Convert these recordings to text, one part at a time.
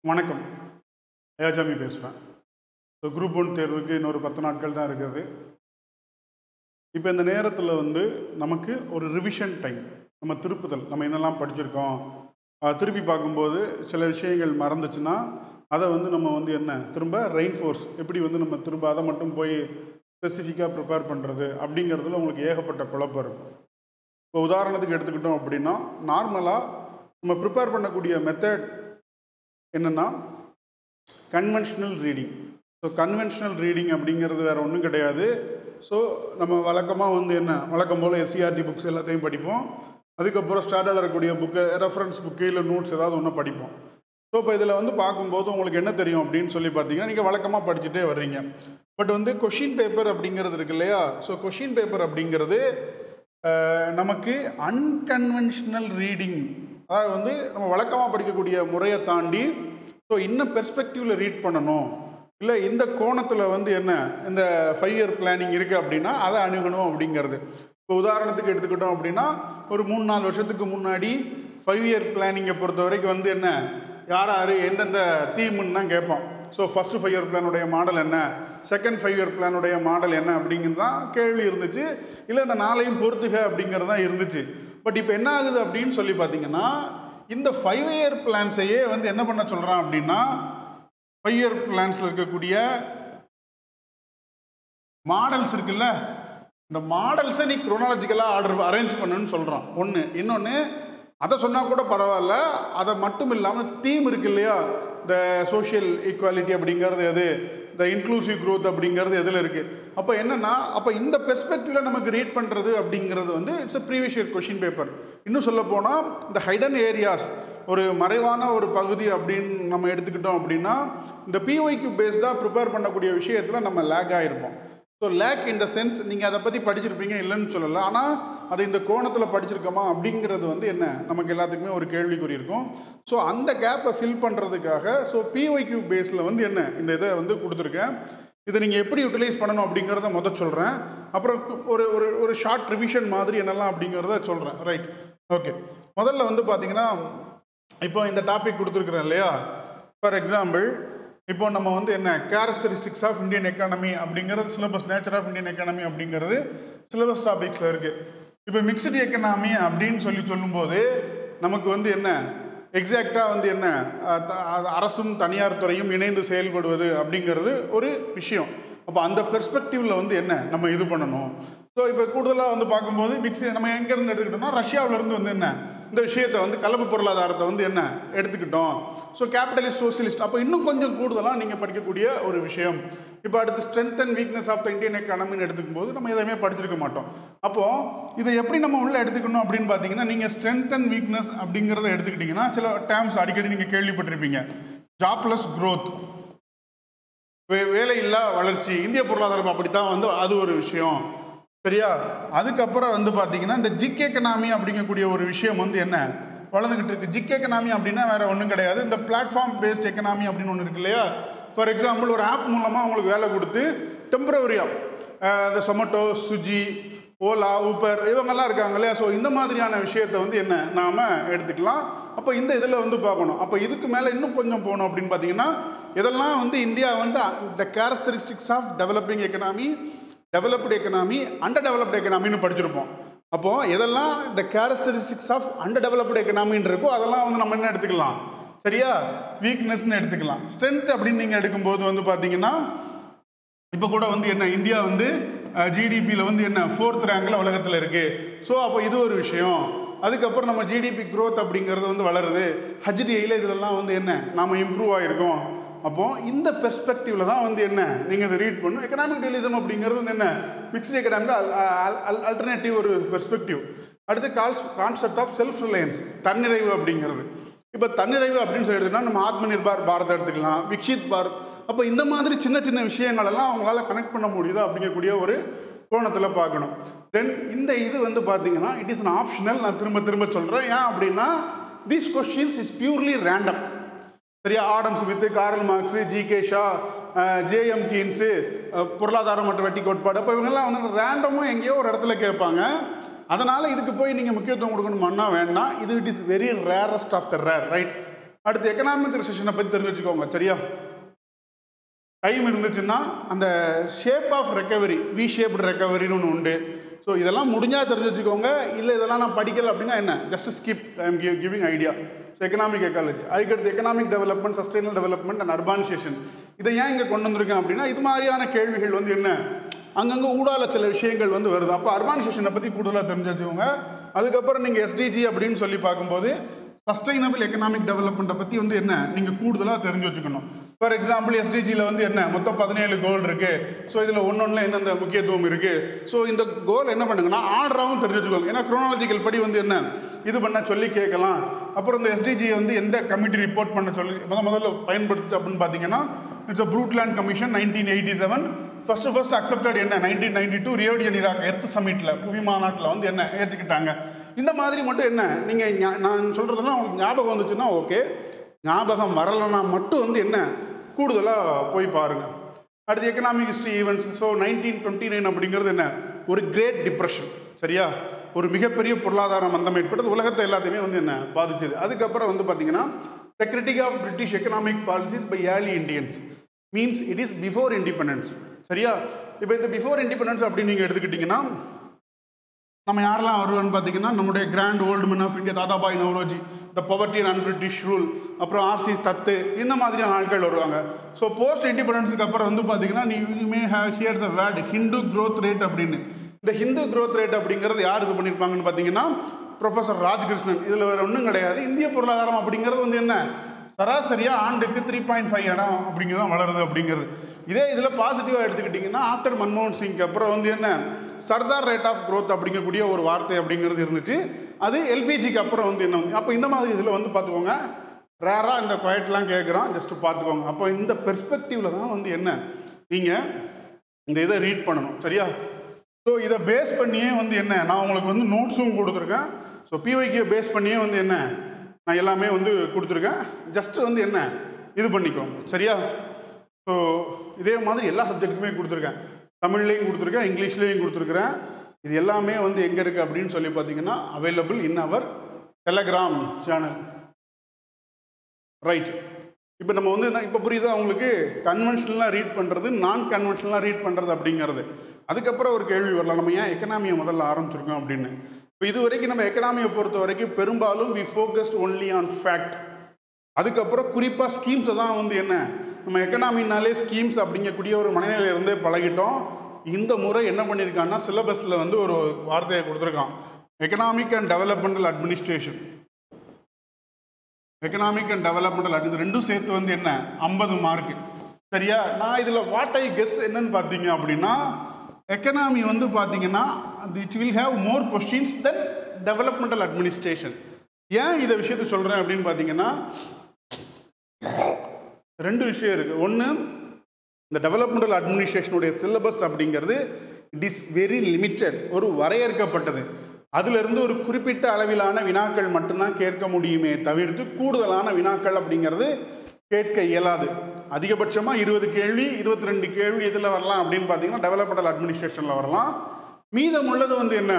வணக்கம். ஏஜாமி பேசுகிறேன். So group 1 தேர்வுக்கு இன்னொரு 10 நாட்கள் தான் இருக்குது. இப்போ இந்த நேரத்தில் நமக்கு ஒரு ரிவிஷன் டைம், நம்ம திருப்புதல், நம்ம என்னெல்லாம் படிச்சிருக்கோம் திருப்பி பார்க்கும்போது சில விஷயங்கள் மறந்துச்சுன்னா அதை நம்ம என்ன திரும்ப ரெயின்ஃபோர்ஸ் எப்படி நம்ம திரும்ப அதை மட்டும் போய் ஸ்பெசிஃபிக்காக ப்ரிப்பேர் பண்ணுறது அப்படிங்கிறதுல உங்களுக்கு ஏகப்பட்ட குழப்பம் இருக்கும். இப்போ உதாரணத்துக்கு எடுத்துக்கிட்டோம் அப்படின்னா, நார்மலாக நம்ம ப்ரிப்பேர் பண்ணக்கூடிய மெத்தட் என்னென்னா conventional reading. So conventional reading அப்படிங்கிறது வேறு ஒன்றும் கிடையாது. ஸோ நம்ம வழக்கமாக வழக்கம் போல் எஸ்சிஆர்டி புக்ஸ் எல்லாத்தையும் படிப்போம். அதுக்கப்புறம் ஸ்டாண்டர்டில் இருக்கக்கூடிய புக்கு, ரெஃபரன்ஸ் புக்கு, இல்லை நோட்ஸ் ஏதாவது ஒன்று படிப்போம். ஸோ இப்போ இதில் பார்க்கும்போது உங்களுக்கு என்ன தெரியும் அப்படின்னு சொல்லி பார்த்தீங்கன்னா, நீங்கள் வழக்கமாக படிச்சுட்டே வர்றீங்க. பட் கொஷின் பேப்பர் அப்படிங்கிறது இருக்கு இல்லையா? ஸோ கொஷின் பேப்பர் அப்படிங்கிறது நமக்கு அன்கன்வென்ஷனல் ரீடிங், அதாவது நம்ம வழக்கமாக படிக்கக்கூடிய முறையை தாண்டி ஸோ இன்னும் பெர்ஸ்பெக்டிவில் ரீட் பண்ணணும், இல்லை இந்த கோணத்தில் என்ன இந்த 5 இயர் பிளானிங் இருக்குது அப்படின்னா அதை அணுகணும் அப்படிங்கிறது. இப்போ உதாரணத்துக்கு எடுத்துக்கிட்டோம் அப்படின்னா, ஒரு 3-4 வருஷத்துக்கு முன்னாடி 5 இயர் பிளானிங்கை பொறுத்த வரைக்கும் என்ன யார் யார் எந்தெந்த தீம்னு தான் கேட்போம். ஸோ ஃபஸ்ட்டு 5 இயர் பிளானுடைய மாடல் என்ன, செகண்ட் 5 இயர் பிளானுடைய மாடல் என்ன அப்படிங்கிறது தான் கேள்வி இருந்துச்சு. இல்லை இந்த 4ஐயும் பொறுத்துக அப்படிங்கிறது தான் இருந்துச்சு. பட் இப்போ என்ன ஆகுது அப்படின்னு சொல்லி பார்த்தீங்கன்னா, இந்த 5 இயர் பிளான்ஸையே என்ன பண்ண சொல்கிறான் அப்படின்னா, 5 இயர் பிளான்ஸில் இருக்கக்கூடிய மாடல்ஸ் இருக்குல்ல, இந்த மாடல்ஸை நீ குரோனாலஜிக்கலாக அரேஞ்ச் பண்ணுன்னு சொல்கிறான். ஒன்று. இன்னொன்று, அதை சொன்னால் கூட பரவாயில்ல, அதை மட்டும் இல்லாமல் தீம் இருக்கு இல்லையா, இந்த சோஷியல் ஈக்குவாலிட்டி அப்படிங்கிறது எது, இந்த இன்க்ளூசிவ் க்ரோத் அப்படிங்கிறது எதில் இருக்குது. அப்போ என்னென்னா, அப்போ இந்த பெர்ஸ்பெக்டிவில் நமக்கு ரீட் பண்ணுறது அப்படிங்கிறது it's a previous year question paper. இன்னும் சொல்ல போனால் இந்த ஹைடன் ஏரியாஸ், ஒரு மறைவான ஒரு பகுதி அப்படின்னு நம்ம எடுத்துக்கிட்டோம் அப்படின்னா, இந்த பிஒய்க்கு பேஸ்டாக ப்ரிப்பேர் பண்ணக்கூடிய விஷயத்தில் நம்ம லேக் ஆகிருப்போம். So lag in the sense, நீங்கள் அதை பற்றி படிச்சிருப்பீங்க இல்லைன்னு சொல்லலை, ஆனால் அதை இந்த கோணத்தில் படிச்சிருக்கோமா அப்படிங்கிறது என்ன நமக்கு எல்லாத்துக்குமே ஒரு கேள்விக்குறி இருக்கும். ஸோ அந்த கேப்பை ஃபில் பண்ணுறதுக்காக ஸோ பிஒய்க்யூ பேஸில் என்ன இந்த இதை கொடுத்துருக்கேன். இதை நீங்கள் எப்படி யூட்டிலைஸ் பண்ணணும் அப்படிங்கிறத முதல் சொல்கிறேன். அப்புறம் ஒரு ஒரு ஒரு ஷார்ட் ரிவிஷன் மாதிரி என்னெல்லாம் அப்படிங்கிறத சொல்கிறேன். Right, okay. முதல்ல பார்த்தீங்கன்னா, இப்போ இந்த டாபிக் கொடுத்துருக்குறேன் இல்லையா. ஃபார் எக்ஸாம்பிள், இப்போ நம்ம என்ன கேரக்டரிஸ்டிக்ஸ் ஆஃப் இந்தியன் எக்கானமி அப்படிங்கிறது syllabus, nature of Indian economy அப்படிங்கிறது சிலபஸ் டாபிக்ஸில் இருக்குது. இப்போ மிக்சடு எக்கனாமி அப்படின்னு சொல்லும்போது நமக்கு என்ன எக்ஸாக்டாக என்ன அரசும் தனியார் துறையும் இணைந்து செயல்படுவது அப்படிங்கிறது ஒரு விஷயம். அப்போ அந்த பெர்ஸ்பெக்டிவில் என்ன நம்ம இது பண்ணணும். ஸோ இப்போ கூடுதலாக பார்க்கும்போது நம்ம எங்கேருந்து எடுத்துக்கிட்டோம்னா, ரஷ்யாவிலேருந்து என்ன இந்த விஷயத்தை கலப்பு பொருளாதாரத்தை என்ன எடுத்துக்கிட்டோம். ஸோ கேபிட்டலிஸ்ட், சோசியலிஸ்ட், அப்போ இன்னும் கொஞ்சம் கூடுதலாக நீங்கள் படிக்கக்கூடிய ஒரு விஷயம். இப்போ அடுத்து strength and weakness of the Indian எக்கானமின்னு எடுத்துக்கும் போது நம்ம எதையுமே படிச்சிருக்க மாட்டோம். அப்போது இதை எப்படி நம்ம உள்ளே எடுத்துக்கணும் அப்படின்னு பார்த்தீங்கன்னா, நீங்கள் ஸ்ட்ரென்த் அண்ட் வீக்னஸ் அப்படிங்கிறத எடுத்துக்கிட்டிங்கன்னா, சில டேர்ம்ஸ் அடிக்கடி நீங்கள் கேள்விப்பட்டிருப்பீங்க. ஜாப்லெஸ் க்ரோத், வேலையில்லா வளர்ச்சி, இந்திய பொருளாதாரம் அப்படித்தான் அது ஒரு விஷயம், சரியா. அதுக்கப்புறம் பார்த்தீங்கன்னா, இந்த ஜிக் எக்கனாமி அப்படிங்கக்கூடிய ஒரு விஷயம் என்ன வளர்ந்துக்கிட்டு இருக்கு. ஜிக் எக்கனாமி அப்படின்னா வேற ஒன்றும் கிடையாது, இந்த பிளாட்ஃபார்ம் பேஸ்ட் எக்கனாமி அப்படின்னு ஒன்று இருக்கு இல்லையா. ஃபார் எக்ஸாம்பிள், ஒரு ஆப் மூலமாக உங்களுக்கு வேலை கொடுத்து டெம்பரவரியாக இந்த சொமேட்டோ, ஸ்விக்கி, ஓலா, ஊபர் இவங்கெல்லாம் இருக்காங்க இல்லையா. ஸோ இந்த மாதிரியான விஷயத்தை என்ன நாம் எடுத்துக்கலாம். அப்போ இந்த இதில் பார்க்கணும். அப்போ இதுக்கு மேலே இன்னும் கொஞ்சம் போகணும் அப்படின்னு பார்த்தீங்கன்னா, இதெல்லாம் India the characteristics of developing economy, developed economy, under developed எக்கனாமின்னு படிச்சிருப்போம். அப்போது எதெல்லாம் இந்த கேரக்டரிஸ்டிக்ஸ் ஆஃப் அண்டர் டெவலப்டு எக்கனாமின்னு இருக்கோ அதெல்லாம் நம்ம என்ன எடுத்துக்கலாம், சரியா, வீக்னஸ்ன்னு எடுத்துக்கலாம். ஸ்ட்ரென்த் அப்படின்னு நீங்கள் எடுக்கும்போது பார்த்தீங்கன்னா, இப்போ கூட என்ன இந்தியா ஜிடிபியில் என்ன 4th ரேங்கில் உலகத்தில் இருக்குது. ஸோ அப்போ இது ஒரு விஷயம். அதுக்கப்புறம் நம்ம ஜிடிபி க்ரோத் அப்படிங்கிறது வளருது. ஹச்டிஐயில் இதிலெல்லாம் என்ன நாம் இம்ப்ரூவ் ஆகிருக்கோம். அப்போது இந்த பெர்ஸ்பெக்டிவில் தான் என்ன நீங்கள் இதை ரீட் பண்ணணும். எக்கனாமிக் ரியலிசம் அப்படிங்கிறது என்ன மிக்ஸ்டு எக்கனாமிக் அல்டர்னேட்டிவ் ஒரு பெர்ஸ்பெக்டிவ். அடுத்து கான்செப்ட் ஆஃப் செல்ஃப் ரிலையன்ஸ், தன்னிறைவு அப்படிங்கிறது. இப்போ தன்னிறைவு அப்படின்னு சொல்லிட்டுனா நம்ம ஆத்ம நிர்பார் பாரத் எடுத்துக்கலாம், விக்ஷித் பாரத். அப்போ இந்த மாதிரி சின்ன சின்ன விஷயங்களெல்லாம் அவங்களால கனெக்ட் பண்ண முடியுதா அப்படிங்கக்கூடிய ஒரு கோணத்தில் பார்க்கணும். தென் இந்த இது பார்த்தீங்கன்னா, இட் இஸ் அன் ஆப்ஷனல். நான் திரும்ப திரும்ப சொல்கிறேன். ஏன் அப்படின்னா, these questions is purely random, சரியா. Adam Smith, Karl Marx, GK Shah, JM Keynes, பொருளாதாரம் மற்றும் வெட்டி கோட்பாடு, அப்போ இவங்கெல்லாம் ரேண்டமாக எங்கேயோ ஒரு இடத்துல கேட்பாங்க. அதனால் இதுக்கு போய் நீங்கள் முக்கியத்துவம் கொடுக்கணுமான்னா வேண்டாம். இது it is very rarest of the rare, right. அடுத்து எக்கனாமிக் ரிசெஷனை பற்றி தெரிஞ்சு வச்சுக்கோங்க. சரியா? டைம் இருந்துச்சுன்னா அந்த shape of recovery, V shaped ரெக்கவரின்னு ஒன்று உண்டு. ஸோ இதெல்லாம் முடிஞ்சால் தெரிஞ்சு வச்சுக்கோங்க. இல்லை இதெல்லாம் நான் படிக்கல அப்படின்னா என்ன, just skip. I am giving idea. So economic ecology. அதுக்கடுத்து economic development, sustainable development and urbanization. இதை ஏன் இங்கே கொண்டு வந்திருக்கேன் அப்படின்னா, இது மாதிரியான கேள்விகள் வந்து என்ன, அங்கங்கே ஊடால சில விஷயங்கள் வந்து வருது. அப்போ அர்பானைசேஷனை பற்றி கூடுதலாக தெரிஞ்சு வச்சுக்கோங்க. அதுக்கப்புறம் நீங்கள் எஸ்டிஜி அப்படின்னு சொல்லி பார்க்கும்போது சஸ்டைனபிள் எக்கனாமிக் டெவலப்மெண்ட்டை பற்றி வந்து என்ன நீங்கள் கூடுதலாக தெரிஞ்சு வச்சுக்கணும். ஃபார் எக்ஸாம்பிள் எஸ்டிஜியில் வந்து என்ன மொத்தம் 17 கோல் இருக்குது. ஸோ இதில் ஒன்று எந்தெந்த முக்கியத்துவம் இருக்குது. ஸோ இந்த கோல் என்ன பண்ணுங்கன்னா ஆர்டராகவும் தெரிஞ்சு வச்சுக்கோங்க. ஏன்னா குரோனாலஜிக்கல் படி வந்து என்ன இது பண்ண சொல்லி கேட்கலாம். அப்புறம் இந்த எஸ்டிஜியை வந்து எந்த கமிட்டி ரிப்போர்ட் பண்ண சொல்லி முதல்ல பயன்படுத்துச்சு அப்படின்னு பார்த்தீங்கன்னா, it's a Brundtland commission 1987. First accepted என்ன 1992 ரியோ டி ஜெனீரோ எர்த் சமிட்டில், புவி மாநாட்டில் வந்து என்ன ஏற்றுக்கிட்டாங்க. இந்த மாதிரி மட்டும் என்ன நீங்கள் நான் சொல்கிறதெல்லாம் உங்களுக்கு ஞாபகம் வந்துச்சுன்னா ஓகே, ஞாபகம் வரலைன்னா மட்டும் வந்து என்ன கூடுதலாக போய் பாருங்கள். அடுத்து எக்கனாமிக் ஹிஸ்ட்ரி ஈவெண்ட்ஸ். ஸோ 1929 அப்படிங்கிறது என்ன ஒரு கிரேட் டிப்ரெஷன். சரியா? ஒரு மிகப்பெரிய பொருளாதார மந்தம் ஏற்பட்டது, உலகத்தை எல்லாத்தையுமே வந்து என்ன பாதிச்சுது. அதுக்கப்புறம் வந்து பார்த்தீங்கன்னா the critic of British economic policies by early Indians means it is before independence. சரியா? இப்போ இந்த பிஃபோர் இண்டிபெண்டன்ஸ் அப்படின்னு நீங்கள் எடுத்துக்கிட்டிங்கன்னா நம்ம யாரெல்லாம் வருவான்னு பார்த்தீங்கன்னா, நம்முடைய grand old men of India Dadabhai Naoroji, the poverty and unBritish rule, அப்புறம் ஆர்சி தத்து, இந்த மாதிரியான ஆட்கள் வருவாங்க. ஸோ போஸ்ட் இண்டிபெண்டன்ஸுக்கு அப்புறம் வந்து பார்த்தீங்கன்னா you may have here the word Hindu growth rate அப்படின்னு. இந்த ஹிந்து க்ரோத் ரேட் அப்படிங்கிறது யார் இது பண்ணியிருப்பாங்கன்னு பார்த்தீங்கன்னா ப்ரொஃபஸர் ராஜ்கிருஷ்ணன். இதில் வேறு ஒன்றும் கிடையாது. இந்திய பொருளாதாரம் அப்படிங்கிறது வந்து என்ன சராசரியாக ஆண்டுக்கு 3.5 இடம் அப்படிங்கிறதான் வளருது அப்படிங்கிறது. இதே இதில் பாசிட்டிவாக எடுத்துக்கிட்டிங்கன்னா ஆஃப்டர் மன்மோகன் சிங்க்கு அப்புறம் வந்து என்ன சர்தார் ரேட் ஆஃப் க்ரோத் அப்படிங்கக்கூடிய ஒரு வார்த்தை அப்படிங்கிறது இருந்துச்சு. அது எல்பிஜிக்கு அப்புறம் வந்து என்ன. அப்போ இந்த மாதிரி இதில் வந்து பார்த்துக்கோங்க, ரேராக இந்த குவைட்லாம் கேட்குறான், ஜஸ்ட்டு பார்த்துக்கோங்க. அப்போ இந்த பெர்ஸ்பெக்டிவில் தான் வந்து என்ன நீங்கள் இந்த இதை ரீட் பண்ணணும். சரியா? ஸோ இதை பேஸ் பண்ணியே வந்து என்ன நான் உங்களுக்கு வந்து நோட்ஸும் கொடுத்துருக்கேன். ஸோ பிஒய்க்கு பேஸ் பண்ணியே வந்து என்ன நான் எல்லாமே வந்து கொடுத்துருக்கேன். ஜஸ்ட்டு வந்து என்ன இது பண்ணிக்கோங்க. சரியா? ஸோ இதே மாதிரி எல்லா சப்ஜெக்ட்டுக்குமே கொடுத்துருக்கேன். தமிழ்லேயும் கொடுத்துருக்கேன், இங்கிலீஷ்லேயும் கொடுத்துருக்குறேன். இது எல்லாமே வந்து எங்கே இருக்குது அப்படின்னு சொல்லி பார்த்தீங்கன்னா available in our Telegram channel. Right. இப்போ நம்ம வந்து இப்போ புரியுதா உங்களுக்கு கன்வென்ஷனலாக ரீட் பண்ணுறது, நான் கன்வென்ஷனலாக ரீட் பண்ணுறது அப்படிங்கிறது. அதுக்கப்புறம் ஒரு கேள்வி வரலாம், நம்ம ஏன் எக்கனாமியை முதல்ல ஆரம்பிச்சிருக்கோம் அப்படின்னு. இப்போ இது வரைக்கும் நம்ம எக்கனாமியை பொறுத்த வரைக்கும் பெரும்பாலும் we focused only on fact. அதுக்கப்புறம் குறிப்பாக ஸ்கீம்ஸை தான் வந்து என்ன நம்ம எக்கனாமினாலே ஸ்கீம்ஸ் அப்படிங்கக்கூடிய ஒரு மனநிலையிலிருந்தே பழகிட்டோம். இந்த முறை என்ன பண்ணியிருக்காங்கன்னா சிலபஸில் வந்து ஒரு வார்த்தையை கொடுத்துருக்கான், economic and developmental administration. Economic and developmental இது ரெண்டும் சேர்த்து வந்து என்ன 50 மார்க்கு. சரியா? நான் இதில் வாட் ஐ கெஸ் என்னன்னு பார்த்தீங்க அப்படின்னா எக்கனாமி வந்து பார்த்தீங்கன்னா it will have more questions then developmental administration. ஏன் இதை விஷயத்தை சொல்கிறேன் அப்படின்னு பார்த்தீங்கன்னா ரெண்டு விஷயம் இருக்குது. ஒன்று, இந்த டெவலப்மெண்டல் அட்மினிஸ்ட்ரேஷனுடைய சிலபஸ் அப்படிங்கிறது இட் இஸ் வெரி லிமிட்டட், ஒரு வரையறுக்கப்பட்டது. அதிலிருந்து ஒரு குறிப்பிட்ட அளவிலான வினாக்கள் மட்டும்தான் கேட்க முடியுமே தவிர்த்து கூடுதலான வினாக்கள் அப்படிங்கிறது கேட்க இயலாது. அதிகபட்சமாக 20 கேள்வி 22 கேள்வி இதில் வரலாம் அப்படின்னு பார்த்தீங்கன்னா டெவலப்மெண்டல் அட்மினிஸ்ட்ரேஷனில் வரலாம். மீதம் உள்ளது வந்து என்ன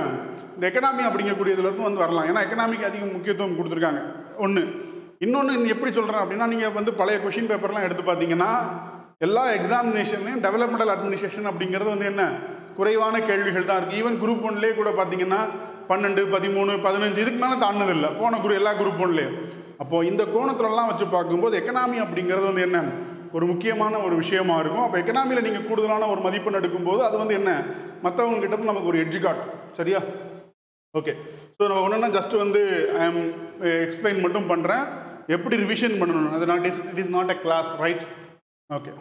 இந்த எக்கனாமி அப்படிங்கக்கூடியதுலேருந்து வந்து வரலாம். ஏன்னா எக்கனாமிக்கு அதிக முக்கியத்துவம் கொடுத்துருக்காங்க. ஒன்று. இன்னொன்று எப்படி சொல்கிறேன் அப்படின்னா நீங்கள் வந்து பழைய கொஷின் பேப்பர்லாம் எடுத்து பார்த்தீங்கன்னா எல்லா எக்ஸாமினேஷன்லையும் டெவலப்மெண்டல் அட்மினிஸ்ட்ரேஷன் அப்படிங்கிறது வந்து என்ன குறைவான கேள்விகள் தான் இருக்குது. ஈவன் குரூப் 1லேயே கூட பார்த்தீங்கன்னா 12, 13, 15 இதுக்கு மேலே தாண்டினதில்லை போன எல்லா குரூப் 1லேயும். அப்போது இந்த கோணத்துலலாம் வச்சு பார்க்கும்போது எக்கனாமி அப்படிங்கிறது வந்து என்ன ஒரு முக்கியமான ஒரு விஷயமா இருக்கும். அப்போ எக்கனாமியில் நீங்கள் கூடுதலான ஒரு மதிப்பெண் எடுக்கும்போது அது வந்து என்ன மற்றவங்க கிட்ட நமக்கு ஒரு எட்ஜு காட்டும். சரியா? ஓகே. ஸோ நம்ம ஒன்றுனா ஜஸ்ட்டு வந்து ஐ எம் எக்ஸ்பிளைன் மட்டும் பண்ணுறேன் எப்படி ரிவிஷன் பண்ணணும். அது not it is not a class. Right? Okay.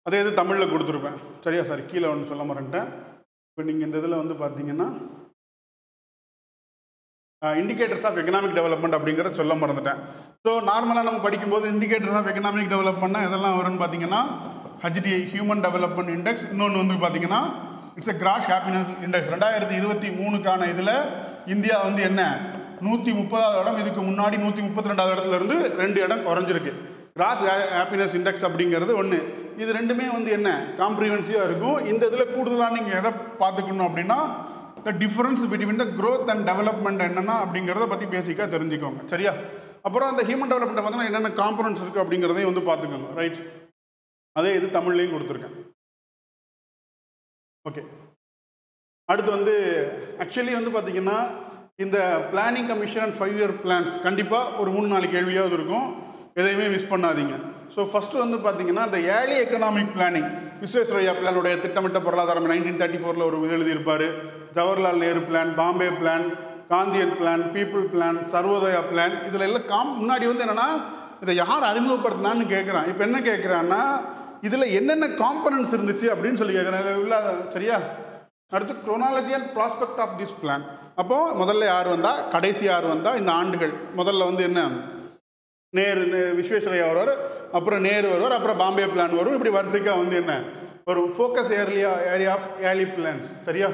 அதே இது தமிழில் கொடுத்துருப்பேன். சரியா? சாரி, கீழே ஒன்று சொல்ல மாட்டேன்ட்டேன். இப்போ நீங்கள் இந்த இதில் வந்து பார்த்தீங்கன்னா இண்டிகேட்டர்ஸ் ஆஃப் எக்கனாமிக் டெவலப்மெண்ட் அப்படிங்கிறத சொல்ல மறந்துட்டேன். ஸோ நார்மலாக நம்ம படிக்கும்போது இண்டிகேட்டர்ஸ் ஆஃப் எக்கனாமிக் டெவலப்மெண்ட்னா எதெல்லாம் வரும்னு பார்த்தீங்கன்னா HDI ஹியூமன் டெவலப்மெண்ட் இண்டெக்ஸ். இன்னொன்று வந்து பார்த்தீங்கன்னா it's a cross happiness index. 2023 இதில் இந்தியா வந்து என்ன 130வது இடம், இதுக்கு முன்னாடி 132வது இடத்துல இருந்து 2 இடம் குறைஞ்சிருக்கு. கிராஸ் ஹாப்பினஸ் இண்டெக்ஸ் அப்படிங்கிறது ஒன்று. இது ரெண்டுமே வந்து என்ன காம்ப்ரிஹென்சிவாக இருக்கும். இந்த இதில் கூடுதலாக நீங்கள் எதை பார்த்துக்கணும் அப்படின்னா the difference between the growth and development என்னென்னா அப்படிங்கிறத பற்றி பேசிக்காக தெரிஞ்சுக்கோங்க. சரியா? அப்புறம் அந்த ஹியூமன் டெவலப்மெண்ட் பார்த்தீங்கன்னா என்னென்ன காம்பனன்ட்ஸ் இருக்குது அப்படிங்கிறதையும் வந்து பார்த்துக்கோங்க. ரைட், அதே இது தமிழ்லையும் கொடுத்துருக்கேன். ஓகே, அடுத்து வந்து ஆக்சுவலி வந்து பார்த்தீங்கன்னா இந்த planning commission and 5 year plans கண்டிப்பாக ஒரு 3-4 கேள்வியாவது இருக்கும், எதையுமே மிஸ் பண்ணாதீங்க. ஸோ ஃபஸ்ட்டு வந்து பார்த்தீங்கன்னா இந்த ஏர்லி எக்கனாமிக் பிளானிங், விஸ்வேஸ்வரய்யா பிளானுடைய திட்டமிட்ட பொருளாதாரம் 1934 ஒரு எழுதியிருப்பார். Jawaharlal Nehru plan, Bombay plan, Gandhian plan, people plan, Sarvodaya plan, இதில் எல்லாம் முன்னாடி வந்து என்னென்னா இதை யார் அறிமுகப்படுத்தினான்னு கேட்குறான். இப்போ என்ன கேட்குறான்னா இதில் என்னென்ன காம்பனன்ட்ஸ் இருந்துச்சு அப்படின்னு சொல்லி கேட்குறேன். இல்லை சரியா? அடுத்து chronology and prospect of this plan. அப்போது முதல்ல யார் வந்தா, கடைசி யார் வந்தா, இந்த ஆண்டுகள் முதல்ல வந்து என்ன நேரு, விஸ்வேஸ்வரய்யா வருவார், அப்புறம் நேரு வருவார், அப்புறம் பாம்பே பிளான் வரும். இப்படி வரிசைக்காக வந்து என்ன வரும், focus area of early plans. சரியா?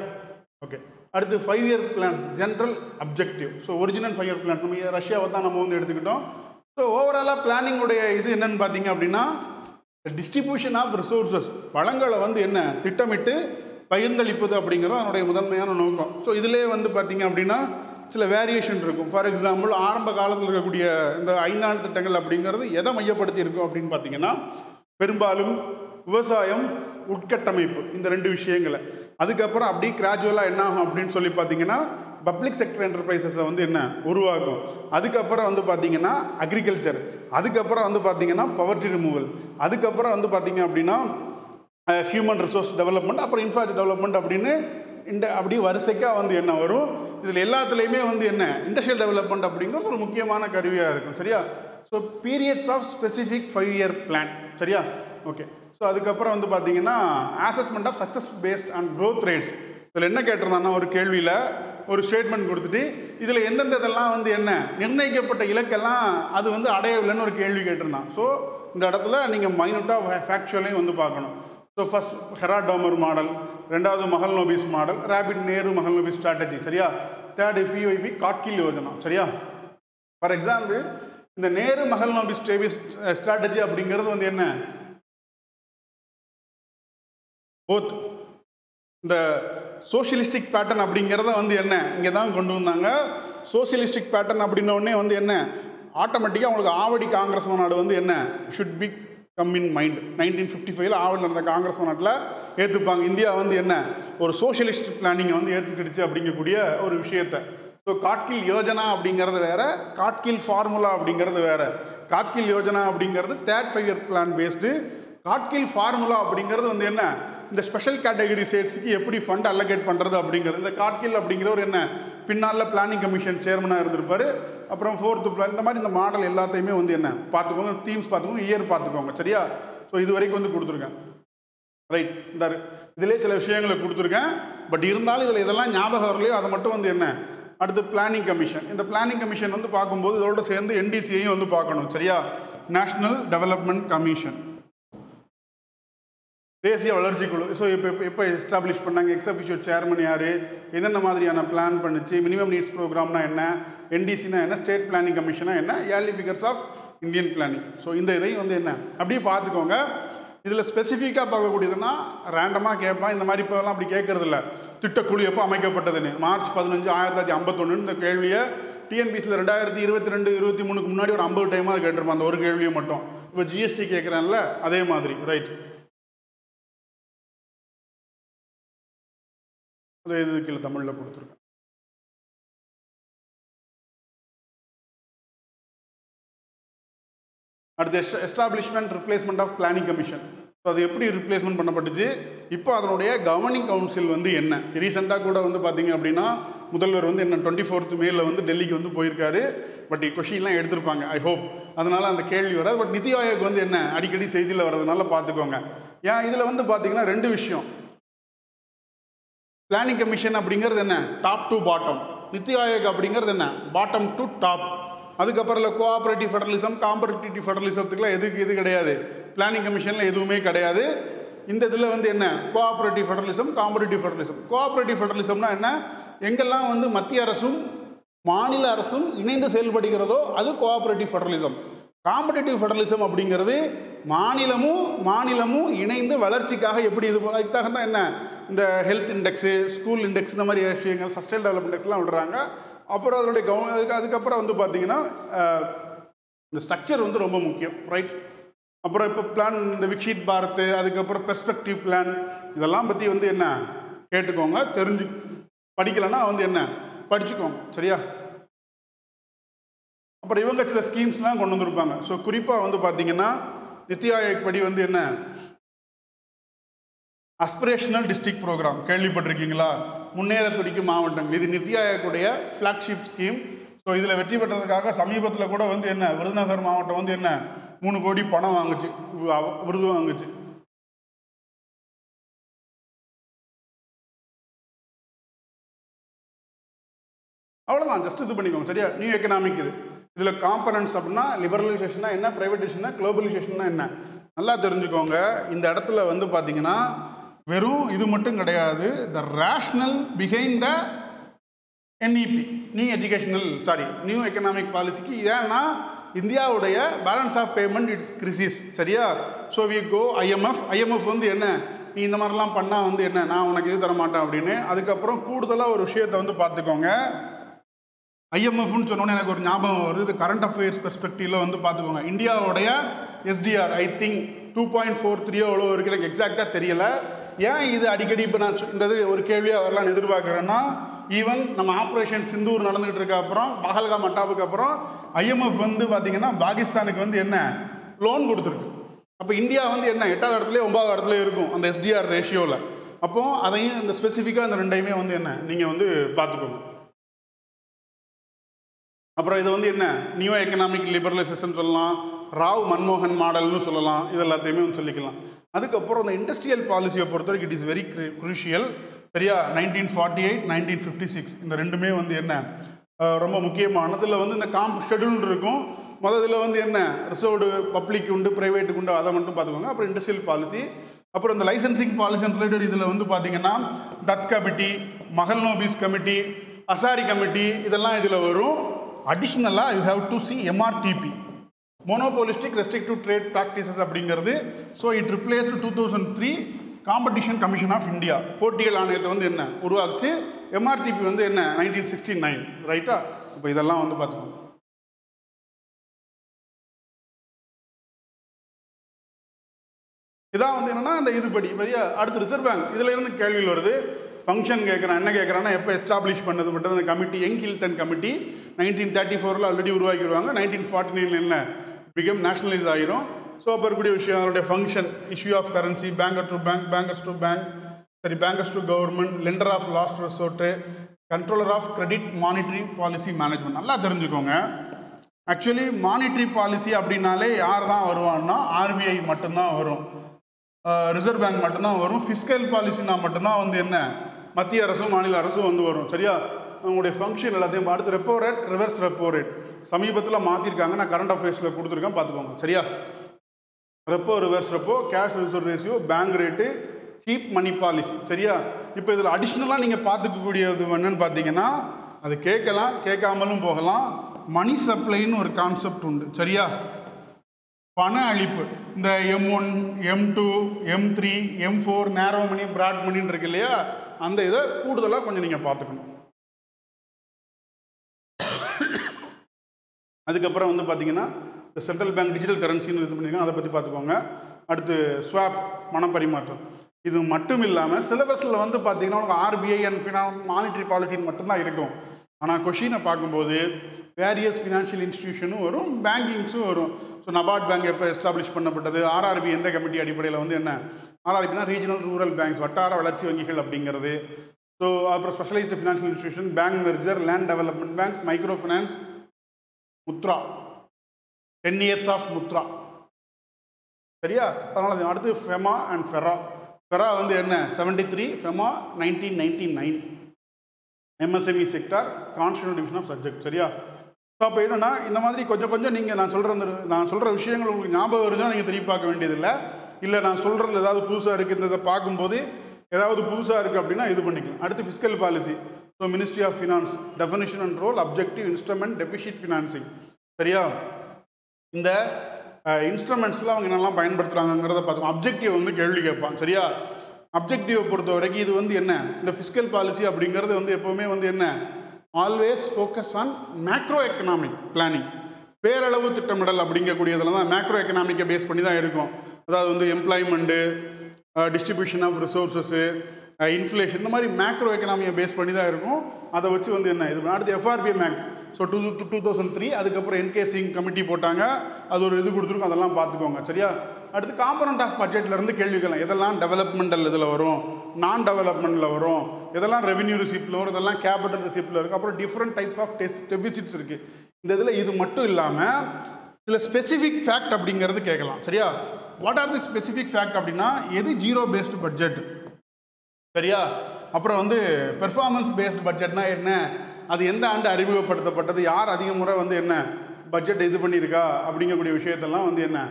ஓகே, அடுத்து 5 year plan, general objective. So original 5 year plan நம்ம ரஷ்யாவை தான் நம்ம வந்து எடுத்துக்கிட்டோம். ஸோ ஓவராலாக பிளானிங்குடைய இது என்னன்னு பார்த்தீங்க அப்படின்னா டிஸ்ட்ரிபியூஷன் ஆஃப் ரிசோர்ஸஸ், வளங்களை வந்து என்ன திட்டமிட்டு பகிர்ந்தளிப்பது அப்படிங்கிறது அதனுடைய முதன்மையான நோக்கம். ஸோ இதிலே வந்து பார்த்தீங்க அப்படின்னா சில வேரியேஷன் இருக்கும். ஃபார் எக்ஸாம்பிள் ஆரம்ப காலத்தில் இருக்கக்கூடிய இந்த 5 ஆண்டு திட்டங்கள் அப்படிங்கிறது எதை மையப்படுத்தி இருக்கும் அப்படின்னு பார்த்தீங்கன்னா பெரும்பாலும் விவசாயம், உட்கட்டமைப்பு, இந்த 2 விஷயங்களை. அதுக்கப்புறம் அப்படி கிராஜுவலாக என்ன ஆகும் அப்படின்னு சொல்லி பார்த்தீங்கன்னா பப்ளிக் செக்டர் என்டர்பிரைசஸை வந்து என்ன உருவாக்கும். அதுக்கப்புறம் வந்து பார்த்தீங்கன்னா அக்ரிகல்ச்சர், அதுக்கப்புறம் வந்து பார்த்தீங்கன்னா பவர்ட்டி ரிமூவல், அதுக்கப்புறம் வந்து பார்த்தீங்க அப்படின்னா ஹியூமன் ரிசோர்ஸ் டெவலப்மெண்ட், அப்புறம் இன்ஃப்ராஸ்ட்ரக்சர் டெவலப்மெண்ட் அப்படின்னு அப்படி வரிசைக்காக வந்து என்ன வரும். இதில் எல்லாத்துலேயுமே வந்து என்ன இண்டஸ்ட்ரியல் டெவலப்மெண்ட் அப்படிங்கிறது ஒரு முக்கியமான கருவியாக இருக்கும். சரியா? So periods of specific 5 year plan. சரியா? ஓகே, ஸோ அதுக்கப்புறம் வந்து பார்த்தீங்கன்னா assessment of success based on growth rates. இதில் என்ன கேட்டிருந்தாங்கன்னா ஒரு கேள்வியில் ஒரு ஸ்டேட்மெண்ட் கொடுத்துட்டு இதில் எந்தெந்த இதெல்லாம் வந்து என்ன நிர்ணயிக்கப்பட்ட இலக்கெல்லாம் அது வந்து அடையவில்லைன்னு ஒரு கேள்வி கேட்டிருந்தான். ஸோ இந்த இடத்துல நீங்கள் மைனூட்டாக ஃபேக்சுவலையும் வந்து பார்க்கணும். ஸோ ஃபர்ஸ்ட் ஹெராடோமர் மாடல், ரெண்டாவது Mahalanobis model, rapid Nehru Mahalanobis strategy. சரியா? Third FEOP Gadgil Yojana. சரியா? ஃபார் எக்ஸாம்பிள் இந்த நேரு மஹல்நோபிஸ் ஸ்ட்ராட்டஜி அப்படிங்கிறது வந்து என்ன போத் இந்த சோஷியலிஸ்டிக் பேட்டர்ன் அப்படிங்கிறத வந்து என்ன இங்கே தான் கொண்டு வந்தாங்க. சோஷியலிஸ்டிக் பேட்டர்ன் அப்படின்னோடனே வந்து என்ன ஆட்டோமேட்டிக்காக உங்களுக்கு ஆவடி காங்கிரஸ் மாநாடு வந்து என்ன should be come in mind. 1955 ஆவடியில் நடந்த காங்கிரஸ் மாநாட்டில் ஏற்றுப்பாங்க. இந்தியா வந்து என்ன ஒரு சோஷியலிஸ்ட் பிளானிங்கை வந்து ஏற்றுக்கிடுச்சு அப்படிங்கக்கூடிய ஒரு விஷயத்தை. ஸோ காட்கில் யோஜனா அப்படிங்கிறது வேறு, காட்கில் ஃபார்முலா அப்படிங்கிறது வேறு. காட்கில் யோஜனா அப்படிங்கிறது third 5 year plan based. Gadgil formula அப்படிங்கிறது வந்து என்ன இந்த ஸ்பெஷல் கேட்டகரி ஸ்டேட்ஸுக்கு எப்படி ஃபண்ட் அலோகேட் பண்ணுறது அப்படிங்கிறது. இந்த காட்கில் அப்படிங்கிறவர் என்ன பின்னால் பிளானிங் கமிஷன் சேர்மனாக இருந்திருப்பார். அப்புறம் 4th பிளான், இந்த மாதிரி இந்த மாடல் எல்லாத்தையுமே வந்து என்ன பார்த்துக்கோங்க, தீம்ஸ் பார்த்துக்கோங்க, இயர் பார்த்துக்கோங்க. சரியா? ஸோ இது வரைக்கும் வந்து கொடுத்துருக்கேன். ரைட், இந்த இதிலே சில விஷயங்களை கொடுத்துருக்கேன். பட் இருந்தாலும் இதில் இதெல்லாம் ஞாபகம் வரலையோ அதை மட்டும் வந்து என்ன அடுத்து பிளானிங் கமிஷன். இந்த பிளானிங் கமிஷன் வந்து பார்க்கும்போது இதோட சேர்ந்து NDCயையும் வந்து பார்க்கணும். சரியா? நேஷ்னல் டெவலப்மெண்ட் கமிஷன், தேசிய வளர்ச்சி குழு. ஸோ இப்போ எஸ்டாப்ளிஷ் பண்ணாங்க, எக்ஸபிஷியோ சேர்மன் யார், என்னென்ன மாதிரியான பிளான் பண்ணுச்சு, மினிமம் நீட்ஸ் ப்ரோக்ராம்னா என்ன, NDCனா என்ன, ஸ்டேட் பிளானிங் கமிஷனா என்ன, early figures of Indian planning. So இந்த இதையும் வந்து என்ன அப்படியே பார்த்துக்கோங்க. இதில் ஸ்பெசிஃபிக்காக பார்க்கக்கூடியதுன்னா ரேண்டமாக கேட்பான். இந்த மாதிரி இப்போலாம் அப்படி கேட்கறது இல்லை. திட்டக்குழு எப்போ அமைக்கப்பட்டதுன்னு மார்ச் 15, 1951 இந்த கேள்வியை TNPSசியில் 2022, 23 முன்னாடி ஒரு 50 டைமாக கேட்டிருப்பான் அந்த ஒரு கேள்வியை மட்டும். இப்போ GST கேட்குறான்ல அதே மாதிரி. ரைட், அதை இது கீழே தமிழில் கொடுத்துருக்கேன். அடுத்து establishment replacement of planning commission. So அது எப்படி ரிப்ளேஸ்மெண்ட் பண்ணப்பட்டுச்சு, இப்போ அதனுடைய கவர்னிங் கவுன்சில் வந்து என்ன. ரீசெண்டாக கூட வந்து பார்த்தீங்க அப்படின்னா முதல்வர் வந்து என்ன 24th மேல வந்து டெல்லிக்கு வந்து போயிருக்காரு. பட் கொஷின்லாம் எடுத்திருப்பாங்க ஐ ஹோப், அதனால் அந்த கேள்வி வராது. பட் நிதி ஆயோக் வந்து என்ன அடிக்கடி செய்தியில் வர்றதுனால பார்த்துக்கோங்க. ஏன் இதில் வந்து பார்த்தீங்கன்னா 2 விஷயம். பிளானிங் கமிஷன் அப்படிங்கிறது என்ன டாப் டு பாட்டம், நிதி ஆயோக் அப்படிங்கிறது என்ன பாட்டம் டு டாப். அதுக்கப்புறம் இல்லை கோஆப்ரேட்டிவ் ஃபெடரலிசம், காம்படிட்டிவ் ஃபெடரலிசத்துக்குலாம் இது கிடையாது. பிளானிங் கமிஷனில் எதுவுமே கிடையாது. இந்த இதில் வந்து என்ன cooperative federalism, competitive federalism. Cooperative ஃபெடரலிசம்னா என்ன, எங்கெல்லாம் வந்து மத்திய அரசும் மாநில அரசும் இணைந்து செயல்படுகிறதோ அது கோஆப்ரேட்டிவ் ஃபெடரலிசம். காம்படிட்டிவ் ஃபெடரலிசம் அப்படிங்கிறது மாநிலமும் இணைந்து வளர்ச்சிக்காக எப்படி இது அதுக்காக தான் என்ன இந்த ஹெல்த் இண்டெக்ஸு, ஸ்கூல் இண்டெக்ஸ், இந்த மாதிரி விஷயங்கள், சஸ்டைன் டெவலப்மெண்ட் இண்டெக்ஸ்லாம் விடுறாங்க. அப்புறம் அதனுடைய அதுக்கப்புறம் வந்து பார்த்திங்கன்னா இந்த ஸ்ட்ரக்சர் வந்து ரொம்ப முக்கியம், ரைட்? அப்புறம் இப்போ பிளான், இந்த விக்ஷித் பாரத், அதுக்கப்புறம் பெர்ஸ்பெக்டிவ் பிளான், இதெல்லாம் பற்றி வந்து என்ன கேட்டுக்கோங்க, தெரிஞ்சு படிக்கலைன்னா வந்து என்ன படிச்சுக்கோங்க, சரியா? அப்புறம் இவங்க சில ஸ்கீம்ஸ்லாம் கொண்டு வந்திருப்பாங்க. ஸோ குறிப்பாக வந்து பார்த்தீங்கன்னா நித்தி ஆயோக் படி வந்து என்ன அஸ்பிரேஷனல் டிஸ்ட்ரிக்ட் ப்ரோக்ராம் கேள்விப்பட்டிருக்கீங்களா? முன்னேற துடிக்கும் மாவட்டங்கள். இது நித்தி ஆயோக்குடைய ஃப்ளாக்ஷிப் ஸ்கீம். ஸோ இதில் வெற்றி பெற்றதுக்காக சமீபத்தில் கூட வந்து என்ன விருதுநகர் மாவட்டம் வந்து என்ன 3 கோடி பணம் வாங்குச்சு, விருது வாங்குச்சு. அவ்வளோதான், ஜஸ்ட் இது பண்ணிக்கோங்க, சரியா? நியூ எக்கனாமிக் இது. இதில் காம்பனன்ட்ஸ் அப்படின்னா லிபரலைசேஷனா என்ன, ப்ரைவேடைசேஷனா, குளோபலைசேஷனா என்ன, நல்லா தெரிஞ்சுக்கோங்க. இந்த இடத்துல வந்து பார்த்தீங்கன்னா வெறும் இது மட்டும் கிடையாது, the rational behind the NEP, new economic பாலிசிக்கு. ஏன்னா இந்தியாவுடைய balance of payment it's crisis, சரியா? ஸோ வி கோ ஐஎம்எஃப் வந்து என்ன, நீ இந்த மாதிரிலாம் பண்ணால் வந்து என்ன, நான் உனக்கு இது தர மாட்டேன் அப்படின்னு. அதுக்கப்புறம் கூடுதலாக ஒரு விஷயத்தை வந்து பார்த்துக்கோங்க. ஐஎம்எஃப்னு சொன்னோன்னே எனக்கு ஒரு ஞாபகம் வருது, இது கரண்ட் அஃபேர்ஸ் பெர்ஸ்பெக்டிவில் வந்து பார்த்துக்கோங்க. இந்தியாவுடைய எஸ்டிஆர் ஐ திங்க் 2.43 எவ்வளோ இருக்குது, எனக்கு எக்ஸாக்டாக தெரியல. ஏன் இது அடிக்கடி இப்போ நான் இந்த இது ஒரு கேள்வியாக வரலான்னு எதிர்பார்க்குறேன்னா, ஈவன் நம்ம ஆப்ரேஷன் சிந்தூர் நடந்துகிட்டு இருக்க அப்புறம் பஹல்காம் அட்டாவுக்கு அப்புறம் ஐஎம்எஃப் வந்து பார்த்தீங்கன்னா பாகிஸ்தானுக்கு வந்து என்ன லோன் கொடுத்துருக்கு. அப்போ இந்தியா வந்து என்ன 8வது இடத்துல 9வது இடத்துல இருக்கும் அந்த எஸ்டிஆர் ரேஷியோவில். அப்போது அதையும் இந்த ஸ்பெசிஃபிக்காக இந்த ரெண்டையுமே வந்து என்ன நீங்கள் வந்து பார்த்துக்கோங்க. அப்புறம் இது வந்து என்ன நியூ எக்கனாமிக் லிபரலைசேஷன் சொல்லலாம், ராவ் மன்மோகன் மாடல்னு சொல்லலாம், இது எல்லாத்தையுமே வந்து சொல்லிக்கலாம். அதுக்கப்புறம் இந்த இண்டஸ்ட்ரியல் பாலிசியை பொறுத்த வரைக்கும் இட் இஸ் வெரி குரூஷியல், சரியா? 1948, 1956 இந்த ரெண்டுமே வந்து என்ன ரொம்ப முக்கியமானதில் வந்து இந்த ஷெட்யூல் இருக்கும். முதல்ல வந்து என்ன ரிசர்வ்டு பப்ளிக் உண்டு, ப்ரைவேட்டுக்கு உண்டு, அதை மட்டும் பார்த்துக்கோங்க. அப்புறம் இண்டஸ்ட்ரியல் பாலிசி, அப்புறம் இந்த லைசன்சிங் பாலிசி ரிலேட்டட் இதில் வந்து பார்த்தீங்கன்னா Dutt committee, Mahalanobis committee, Hazari committee, இதெல்லாம் இதில் வரும். அடிஷ்னலாக you have to see MRTP, monopolistic restrictive trade practices அப்படிங்கிறது. So it replaced 2003 competition commission of India, போட்டிகள் ஆணையத்தை வந்து என்ன உருவாக்குச்சு. எம்ஆர்டிபி வந்து என்ன 1969, ரைட்டா? இப்போ இதெல்லாம் வந்து பார்த்துக்கோங்க. இதான் வந்து என்னன்னா அந்த இதுபடி சரியா. அடுத்து ரிசர்வ் பேங்க், இதில் இருந்து கேள்வியில் வருது. ஃபங்க்ஷன் கேட்குறான், என்ன கேட்குறான்னா எப்போ எஸ்டாப்ளிஷ் பண்ணது மட்டும் அந்த கமிட்டி, யங்-ஹில்டன் கமிட்டி 1934 ஆல்ரெடி உருவாக்கிடுவாங்க. 1949 என்ன பிகம் நேஷனலைஸ் ஆகிரும். ஸோ அப்போ இருக்கக்கூடிய விஷயம் அதனுடைய function, issue of currency, bankers to bank, சரி bankers to government, lender of last resort, controller of credit, monetary policy management. நல்லா தெரிஞ்சுக்கோங்க. ஆக்சுவலி மானிட்டரி பாலிசி அப்படின்னாலே யார் தான் வருவான்னா ஆர்பிஐ மட்டும்தான் வரும், ரிசர்வ் பேங்க் மட்டும்தான் வரும். ஃபிஸ்கல் பாலிசினா மட்டும்தான் வந்து என்ன மத்திய அரசும் மாநில அரசும் வந்து வரும், சரியா? அவங்களுடைய ஃபங்க்ஷன் எல்லாத்தையும். அடுத்து repo rate, reverse repo rate சமீபத்தில் மாற்றிருக்காங்க, நான் கரண்ட் அஃபேர்ஸில் கொடுத்துருக்கேன், பார்த்துக்கோங்க, சரியா? Repo, reverse repo, cash reserve ratio, bank rate, cheap money policy, சரியா? இப்போ இதில் அடிஷ்னலாக நீங்கள் பார்த்துக்கக்கூடியது என்னன்னு பார்த்தீங்கன்னா, அது கேட்கலாம், கேட்காமலும் போகலாம். மணி சப்ளைன்னு ஒரு கான்செப்ட் உண்டு, சரியா? பண அளிப்பு. இந்த M1, M2, M3, M4 நேரோ மணி, பிராட் மணின்னு இருக்கு இல்லையா, அந்த இதை கூடுதலாக கொஞ்சம் நீங்கள் பார்த்துக்கணும். அதுக்கப்புறம் வந்து பார்த்தீங்கன்னா இந்த சென்ட்ரல் பேங்க் டிஜிட்டல் கரன்சின்னு இது பண்ணியிருக்காங்க, அதை பற்றி பார்த்துக்கோங்க. அடுத்து ஸ்வாப், பணப்பரிமாற்றம். இது மட்டும் இல்லாமல் சிலபஸில் வந்து பார்த்தீங்கன்னா உங்களுக்கு ஆர்பிஐ அண்ட் மானிட்டரி பாலிசின்னு மட்டும்தான் இருக்கும். ஆனால் கொஷினை பார்க்கும்போது வேரியஸ் ஃபினான்ஷியல் இன்ஸ்டிடியூஷனும் வரும், பேங்கிங்ஸும் வரும். ஸோ நபார்ட் பேங்க் எப்போ எஸ்டாப்ளிஷ் பண்ணப்பட்டது, ஆர்ஆர்பி எந்த கமிட்டி அடிப்படையில் வந்து என்ன, ஆர்ஆர்பினா ரீஜனல் ரூரல் பேங்க்ஸ், வட்டார வளர்ச்சி வங்கிகள் அப்படிங்கிறது. ஸோ அப்புறம் specialised financial institution, bank merger, land development banks, micro finance, Mudra, 10 years of Mudra, சரியா? அதனால் அடுத்து ஃபெமா அண்ட் ஃபெரா வந்து என்ன 73, FEMA 1999, MSME sector, constitutional division of subject, சரியா? ஸோ அப்போ என்னென்னா இந்த மாதிரி கொஞ்சம் கொஞ்சம் நீங்கள் நான் சொல்கிற விஷயங்கள் உங்களுக்கு ஞாபகம் வருதுன்னா நீங்கள் திரும்பி பார்க்க வேண்டியதில்லை. இல்லை நான் சொல்கிறதுல ஏதாவது புதுசாக இருக்குது, இதை பார்க்கும்போது ஏதாவது புதுசாக இருக்குது அப்படின்னா இது பண்ணிக்கலாம். அடுத்து fiscal policy. So ministry of finance, definition and role, objective, instrument, deficit financing, சரியா? இந்த இன்ஸ்ட்ருமெண்ட்ஸில் அவங்க என்னெல்லாம் பயன்படுத்துகிறாங்கிறத பார்த்தோம். அப்ஜெக்டிவ் வந்து கேள்வி கேட்பான், சரியா? அப்ஜெக்டிவை பொறுத்த வரைக்கும் இது வந்து என்ன, இந்த ஃபிஸ்கல் பாலிசி அப்படிங்கிறது வந்து எப்போவுமே வந்து என்ன, always focus on macro economic planning. பேரளவு திட்டமிடல் அப்படிங்கக்கூடியதில் தான் மேக்ரோ எக்கனாமிக்கை பேஸ் பண்ணி தான் இருக்கும். அதாவது வந்து employment, distribution of resources, inflation, இந்த மாதிரி மேக்ரோ எக்கனாமியை பேஸ் பண்ணி தான் இருக்கும். அதை வச்சு வந்து என்ன இது அடுத்து எஃப்ஆர்பிஎம் ஆக்ட். ஸோ 2003 அதுக்கப்புறம் என்கேசிங் கமிட்டி போட்டாங்க, அது ஒரு இது கொடுத்துருக்கும், அதெல்லாம் பார்த்துக்கோங்க சரியா. அடுத்து காம்பனண்ட் ஆஃப் பட்ஜெட்லேருந்து கேள்விகள், எதெல்லாம் டெவலப்மெண்டல் இதில் வரும், நான் டெவலப்மெண்ட்டில் வரும், எதெல்லாம் ரெவென்யூ ரிசிப்டில் வரும், இதெல்லாம் கேபிட்டல் ரிசிப்டில் இருக்குது. அப்புறம் டிஃப்ரெண்ட் டைப் ஆஃப் டெபிசிட்ஸ் இருக்குது. இந்த இதில் இது மட்டும் இல்லாமல் சில ஸ்பெசிஃபிக் ஃபேக்ட் அப்படிங்கிறது கேட்கலாம் சரியா. What are the specific fact அப்படின்னா, எது ஜீரோ பேஸ்டு பட்ஜெட் சரியா. அப்புறம் வந்து பெர்ஃபார்மன்ஸ் பேஸ்டு பட்ஜெட்னா என்ன, அது எந்த ஆண்டு அறிமுகப்படுத்தப்பட்டது, யார் அதிக முறை வந்து என்ன பட்ஜெட் இது பண்ணியிருக்கா அப்படிங்கக்கூடிய விஷயத்தெல்லாம் வந்து என்ன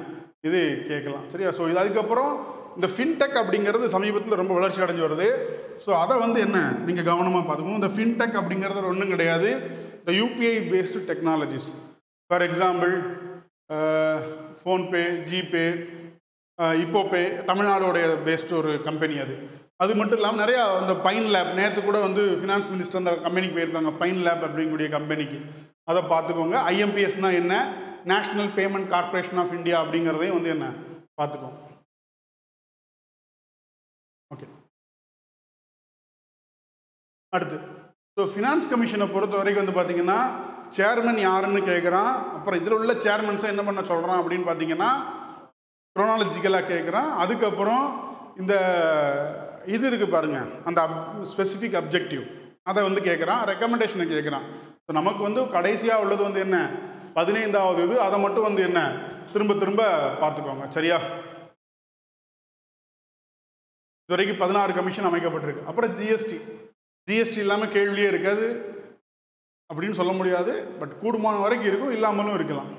இது கேட்கலாம் சரியா. ஸோ இது அதுக்கப்புறம் இந்த ஃபின்டெக் அப்படிங்கிறது சமீபத்தில் ரொம்ப வளர்ச்சி அடைஞ்சு வருது. ஸோ அதை வந்து என்ன நீங்கள் கவனமாக பார்த்துக்கணும். இந்த ஃபின்டெக் அப்படிங்கிறது ஒன்றும் கிடையாது, இந்த UPI based technologies. For example PhonePe, GPay, IppoPay தமிழ்நாடோடைய பேஸ்டு ஒரு கம்பெனி அது. அது மட்டும் இல்லாமல் நிறையா இந்த பைன் லேப், நேற்று கூட வந்து ஃபினான்ஸ் மினிஸ்டர் அந்த கம்பெனிக்கு போயிருக்காங்க, பைன் லேப் அப்படிங்கக்கூடிய கம்பெனிக்கு. அதை பார்த்துக்கோங்க. ஐஎம்பிஎஸ்னால் என்ன, national payment corporation of India அப்படிங்கிறதையும் வந்து என்ன பார்த்துக்கோங்க. ஓகே, அடுத்து ஸோ ஃபினான்ஸ் கமிஷனை பொறுத்த வரைக்கும் வந்து பார்த்தீங்கன்னா சேர்மன் யாருன்னு கேட்குறான். அப்புறம் இதில் உள்ள சேர்மன்ஸை என்ன பண்ண சொல்கிறான் அப்படின்னு பார்த்தீங்கன்னா குரோனாலஜிக்கலாக கேட்குறான். அதுக்கப்புறம் இந்த இது இருக்குது பாருங்கள், அந்த ஸ்பெசிஃபிக் அப்ஜெக்டிவ் அதை வந்து கேட்குறான், ரெக்கமெண்டேஷனை கேட்குறான். ஸோ நமக்கு வந்து கடைசியாக உள்ளது வந்து என்ன 15வது இது, அதை மட்டும் வந்து என்ன திரும்ப திரும்ப பார்த்துக்கோங்க சரியா. இது வரைக்கும் 16 கமிஷன் அமைக்கப்பட்டிருக்கு. அப்புறம் ஜிஎஸ்டி இல்லாமல் கேள்வியே இருக்காது அப்படின்னு சொல்ல முடியாது, பட் கூடுமான வரைக்கும் இருக்கும், இல்லாமலும் இருக்கலாம்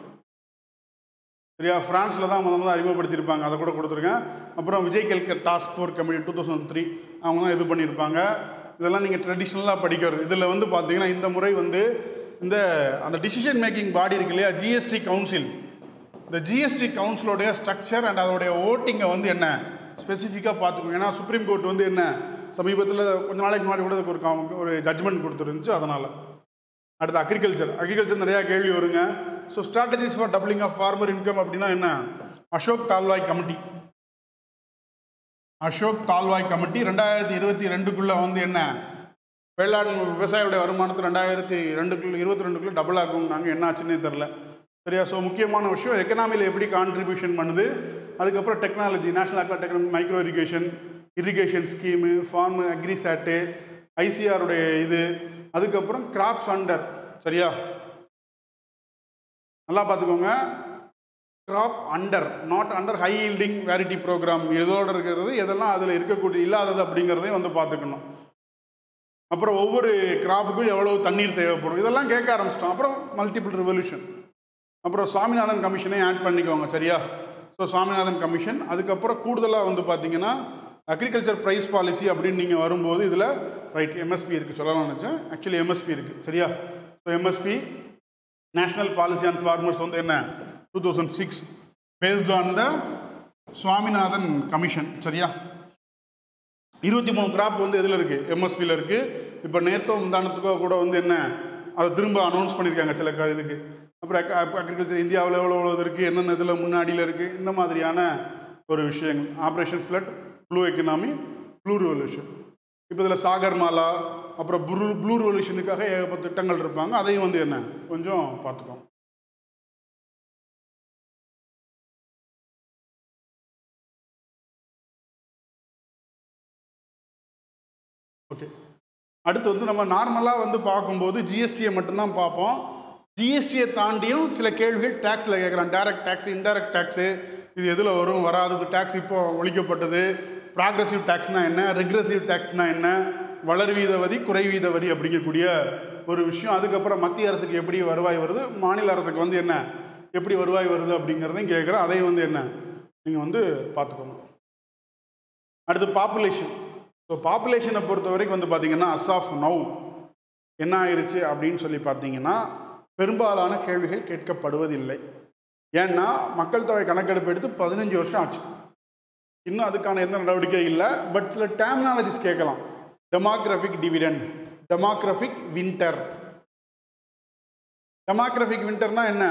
சரியா. ஃப்ரான்ஸில் தான் முதல்ல அறிமுகப்படுத்தியிருப்பாங்க, அதை கூட கொடுத்துருக்கேன். அப்புறம் Vijay Kelkar task force committee 2003 அவங்க தான் இது பண்ணியிருப்பாங்க. இதெல்லாம் நீங்கள் ட்ரெடிஷ்னலாக படிக்கிறது. இதில் வந்து பார்த்தீங்கன்னா இந்த முறை வந்து இந்த அந்த டிசிஷன் மேக்கிங் பாடி இருக்கு இல்லையா, ஜிஎஸ்டி கவுன்சில், இந்த ஜிஎஸ்டி கவுன்சிலோடைய ஸ்ட்ரக்சர் அண்ட் அதோடைய ஓட்டிங்கை வந்து என்ன ஸ்பெசிஃபிக்காக பார்த்துக்கோங்க. ஏன்னா சுப்ரீம் கோர்ட் வந்து என்ன சமீபத்தில் கொஞ்ச நாளைக்கு முன்னாடி கூட ஒரு ஜட்ஜ்மெண்ட் கொடுத்துருந்துச்சு, அதனால். அடுத்து அக்ரிகல்ச்சர் நிறையா கேள்வி வருங்க. So strategies for doubling of farmer income அப்படின்னா என்ன, அசோக் தால்வாய் கமிட்டி 2022 வந்து என்ன வேளாண் விவசாயியுடைய வருமானத்தை 2022 டபுள் ஆகும். நாங்கள் என்ன ஆச்சுன்னே தெரில சரியா. ஸோ முக்கியமான விஷயம் எக்கனாமியில் எப்படி கான்ட்ரிபியூஷன் பண்ணுது, அதுக்கப்புறம் technology, national aqua micro irrigation scheme, farm Agrisat, ஐசிஆருடைய இது, அதுக்கப்புறம் கிராப்ஸ் அண்டர் சரியா. நல்லா பார்த்துக்கோங்க, crop under, not under high yielding variety program, எதோடு இருக்கிறது, எதெல்லாம் அதில் இருக்கக்கூடிய இல்லாதது அப்படிங்கிறதையும் வந்து பார்த்துக்கணும். அப்புறம் ஒவ்வொரு கிராப்புக்கும் எவ்வளவு தண்ணீர் தேவைப்படும், இதெல்லாம் கேட்க ஆரம்பிச்சிட்டோம். அப்புறம் மல்டிபிள் ரெவல்யூஷன், அப்புறம் சுவாமிநாதன் கமிஷனை ஆட் பண்ணிக்கோங்க சரியா. ஸோ சுவாமிநாதன் கமிஷன், அதுக்கப்புறம் கூடுதலாக வந்து பார்த்தீங்கன்னா அக்ரிகல்ச்சர் ப்ரைஸ் பாலிசி அப்படின்னு நீங்கள் வரும்போது இதில் ரைட் எம்எஸ்பி இருக்குது, சொல்லலாம்னு நினச்சேன். ஆக்சுவலி எம்எஸ்பி இருக்குது சரியா. So MSP national policy on farmers வந்து என்ன 2006 based on the Swaminathan commission சரியா. 23 கிராப் வந்து எதில் இருக்குது, எம்எஸ்பியில் இருக்குது. இப்போ நேற்றோ முந்தானத்துக்கோ கூட வந்து என்ன அதை திரும்ப அனௌன்ஸ் பண்ணியிருக்காங்க சில இதுக்கு. அப்புறம் அக்ரிகல்ச்சர் இந்தியாவில் எவ்வளோ இருக்குது, என்னென்ன இதில் முன்னாடியில் இருக்குது, இந்த மாதிரியான ஒரு விஷயங்கள். Operation flood, blue economy, blue revolution. இப்போ இதில் சாகர்மாலா, அப்புறம் ப்ளூ ரெவல்யூஷனுக்காக ஏகப்பட்ட திட்டங்கள் இருப்பாங்க, அதையும் வந்து என்ன கொஞ்சம் பார்த்துக்கோங்க. ஓகே, அடுத்து வந்து நம்ம நார்மலாக வந்து பார்க்கும்போது ஜிஎஸ்டியை மட்டும்தான் பார்ப்போம். ஜிஎஸ்டியை தாண்டியும் சில கேள்விகள் டேக்ஸில் கேட்குறான். டைரக்ட் டேக்ஸ், இன்டைரக்ட் டேக்ஸு, இது எதில் வரும், வராது, டேக்ஸ் இப்போ ஒழிக்கப்பட்டது, ப்ராக்ரெசிவ் டேக்ஸ்னால் என்ன, ரெக்ரெசிவ் டேக்ஸ்னால் என்ன, வளர்வீத வரி, குறைவீத வரி அப்படிங்கக்கூடிய ஒரு விஷயம். அதுக்கப்புறம் மத்திய அரசுக்கு எப்படி வருவாய் வருது, மாநில அரசுக்கு வந்து என்ன எப்படி வருவாய் வருது அப்படிங்கிறதையும் கேட்குறேன். அதையும் வந்து என்ன நீங்கள் வந்து பார்த்துக்கோங்க. அடுத்து பாப்புலேஷன். ஸோ பாப்புலேஷனை பொறுத்த வரைக்கும் வந்து பார்த்திங்கன்னா அஸ் ஆஃப் நவ் என்ன ஆயிடுச்சு அப்படின்னு சொல்லி பார்த்தீங்கன்னா பெரும்பாலான கேள்விகள் கேட்கப்படுவதில்லை. ஏன்னா மக்கள் தொகை கணக்கெடுப்பு எடுத்து 15 வருஷம் ஆச்சு, இன்னும் அதுக்கான எந்த நடவடிக்கை இல்லை. பட் சில டெர்மினாலஜிஸ் கேட்கலாம். Demographic dividend, demographic winter. Demographic வின்டர்னா என்ன,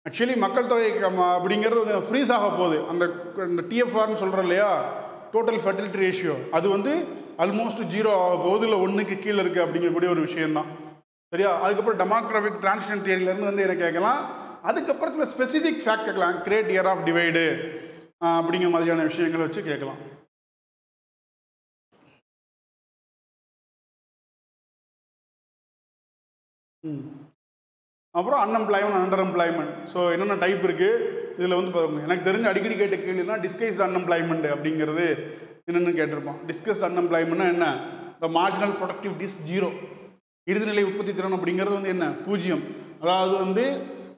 ஆக்சுவலி மக்கள் தொகை அப்படிங்கிறது வந்து ஃப்ரீஸ் ஆக போகுது. அந்த டிஎஃப்ஆர்னு சொல்கிறோம் இல்லையா, டோட்டல் ஃபர்டிலிட்டி ரேஷியோ, அது வந்து ஆல்மோஸ்ட் 0 ஆக போகுது, இல்லை 1க்கு கீழே இருக்குது அப்படிங்கக்கூடிய ஒரு விஷயந்தான். சரியா? அதுக்கப்புறம் டெமோக்ராஃபிக் டிரான்சிஷன் தியரியிலேருந்து வந்து என்ன கேட்கலாம், அதுக்கப்புறம் சில ஸ்பெசிஃபிக் ஃபேக்ட் கேட்கலாம். கிரேட் இயர் ஆஃப் டிவைடு அப்படிங்கிற மாதிரியான விஷயங்களை வச்சு கேட்கலாம். அப்புறம் அன்எம்ப்ளாய்மெண்ட், அண்டர் எம்ப்ளாய்மெண்ட். ஸோ என்னென்ன டைப் இருக்குது இதில் வந்து பாருங்க. எனக்கு தெரிஞ்ச அடிக்கடி கேட்ட கேள்வினா டிஸ்கைஸ்ட் அன்எம்ப்ளாய்மெண்ட் அப்படிங்கிறது என்னென்னு கேட்டிருப்போம். டிஸ்கஸ்ட் அன்எம்ப்ளாய்மெண்ட்னா என்ன? த மார்ஜினல் ப்ரொடக்டிவிட்டி இஸ் 0. இறுதிநிலை உற்பத்தி திறன் அப்படிங்கிறது வந்து என்ன? 0. அதாவது வந்து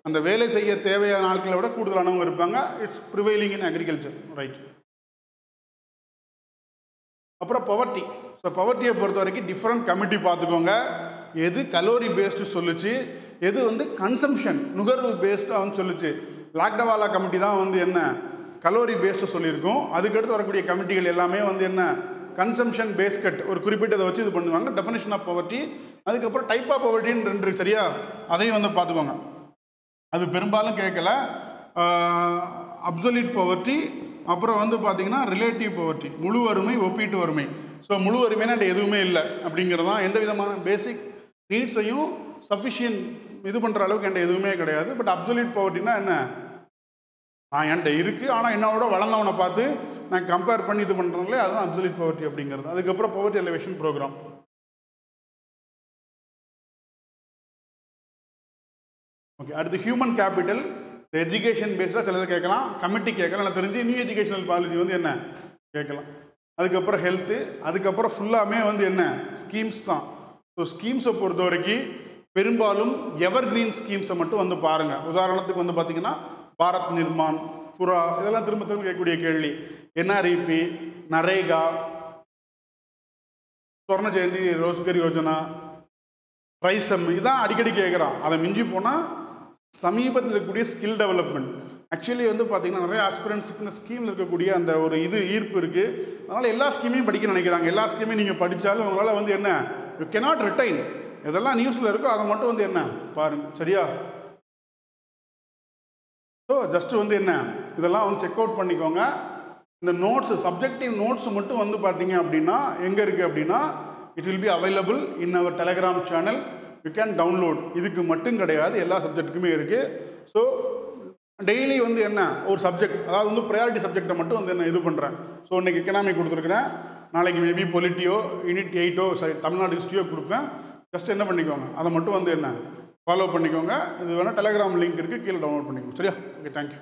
அந்த வேலை செய்ய தேவையான ஆட்களை விட கூடுதலானவங்க இருப்பாங்க. It's prevailing in agriculture, right. அப்புறம் பவர்ட்டி. ஸோ பவர்ட்டியை பொறுத்த வரைக்கும் டிஃப்ரெண்ட் கமிட்டி பார்த்துக்கோங்க. எது கலோரி பேஸ்டு சொல்லுச்சு, எது வந்து கன்சம்ஷன் நுகர்வு பேஸ்டாக வந்து சொல்லுச்சு. லாக்டவாலா கமிட்டி தான் வந்து என்ன கலோரி பேஸ்டு சொல்லியிருக்கோம். அதுக்கடுத்து வரக்கூடிய கமிட்டிகள் எல்லாமே வந்து என்ன கன்சம்ஷன் பேஸ்கட் ஒரு குறிப்பிட்டதை வச்சு இது பண்ணுவாங்க. டெஃபினிஷன் ஆஃப் பவர்ட்டி, அதுக்கப்புறம் டைப் ஆஃப் பவர்ட்டின்னு 2 இருக்குது. சரியா? அதையும் வந்து பார்த்துக்கோங்க. அது பெரும்பாலும் கேட்கல. அப்சல்யூட் பவர்ட்டி, அப்புறம் வந்து பார்த்தீங்கன்னா ரிலேட்டிவ் பவர்ட்டி, முழு வறுமை, ஒப்பீட்டு வறுமை. ஸோ முழு வறுமைனா எதுவுமே இல்லை அப்படிங்கிறது தான். எந்த விதமான பேசிக் நீட்ஸையும் சஃபிஷியன்ட் இது பண்ணுற அளவுக்கு என்கிட்ட எதுவுமே கிடையாது. பட் அப்சல்யூட் பவர்ட்டினா என்ன? என்கிட்ட இருக்குது, ஆனால் என்னோட வளர்ந்தவனை பார்த்து நான் கம்பேர் பண்ணி இது பண்ணுறதுலே அதுதான் அப்சல்யூட் பவர்ட்டி அப்படிங்கிறது. அதுக்கப்புறம் பவர்ட்டி எலிவேஷன் ப்ரோக்ராம். ஓகே, அடுத்து ஹியூமன் கேபிட்டல். எஜுகேஷன் பேஸ்டாக சிலதை கேட்கலாம், கமிட்டி கேட்கலாம். எனக்கு தெரிஞ்சு நியூ எஜுகேஷனல் பாலிசி வந்து என்ன கேட்கலாம். அதுக்கப்புறம் ஹெல்த்து, அதுக்கப்புறம் ஃபுல்லாமே வந்து என்ன ஸ்கீம்ஸ் தான். ஸோ ஸ்கீம்ஸை பொறுத்த வரைக்கும் பெரும்பாலும் எவர் கிரீன் ஸ்கீம்ஸை மட்டும் வந்து பாருங்கள். உதாரணத்துக்கு வந்து பார்த்திங்கன்னா பாரத் நிர்மான், புரா, இதெல்லாம் திரும்ப திரும்ப கேட்கக்கூடிய கேள்வி. என்ஆர்இபி, நரேகா, ஸ்வர்ண ஜெயந்தி ரோஸ்கர் யோஜனா, ட்ரைசம், இதுதான் அடிக்கடி கேட்குறான். அதை மிஞ்சி போனால் சமீபத்தில் இருக்கக்கூடிய ஸ்கில் டெவலப்மெண்ட். ஆக்சுவலி வந்து பார்த்திங்கன்னா நிறைய ஆஸ்பிரன்ஸுக்கு இந்த ஸ்கீமில் இருக்கக்கூடிய அந்த ஒரு ஈர்ப்பு இருக்குது. அதனால் எல்லா ஸ்கீமையும் படிக்க நினைக்கிறாங்க. எல்லா ஸ்கீமையும் நீங்கள் படித்தாலும் உங்களால் வந்து என்ன யூ கெனாட் ரிட்டைன். எதெல்லாம் நியூஸில் இருக்கோ அதை மட்டும் வந்து என்ன பாருங்கள். சரியா? ஸோ ஜஸ்ட்டு வந்து என்ன இதெல்லாம் வந்து செக் அவுட் பண்ணிக்கோங்க. இந்த நோட்ஸு, சப்ஜெக்டிவ் நோட்ஸ் மட்டும் வந்து பார்த்தீங்க அப்படின்னா எங்கே இருக்குது அப்படின்னா it will be available in our Telegram channel. You can download. இதுக்கு மட்டும் கிடையாது, எல்லா சப்ஜெக்ட்டுக்குமே இருக்குது. ஸோ டெய்லி வந்து என்ன ஒரு சப்ஜெக்ட், அதாவது வந்து ப்ரையாரிட்டி சப்ஜெக்டை மட்டும் வந்து என்ன இது பண்ணுறேன். ஸோ இன்றைக்கி எக்கனாமிக் கொடுத்துருக்குறேன், நாளைக்கு மேபி பொலிட்டியோ யூனிட் 8ஓ தமிழ்நாடு ஹிஸ்ட்ரியோ கொடுப்பேன். ஜஸ்ட் என்ன பண்ணிக்கோங்க, அதை மட்டும் வந்து என்ன ஃபாலோ பண்ணிக்கோங்க. இது வேணால் டெலகிராம் லிங்க் இருக்குது, கீழே டவுன்லோட் பண்ணிக்கோங்க. சரியா? Okay, thank you.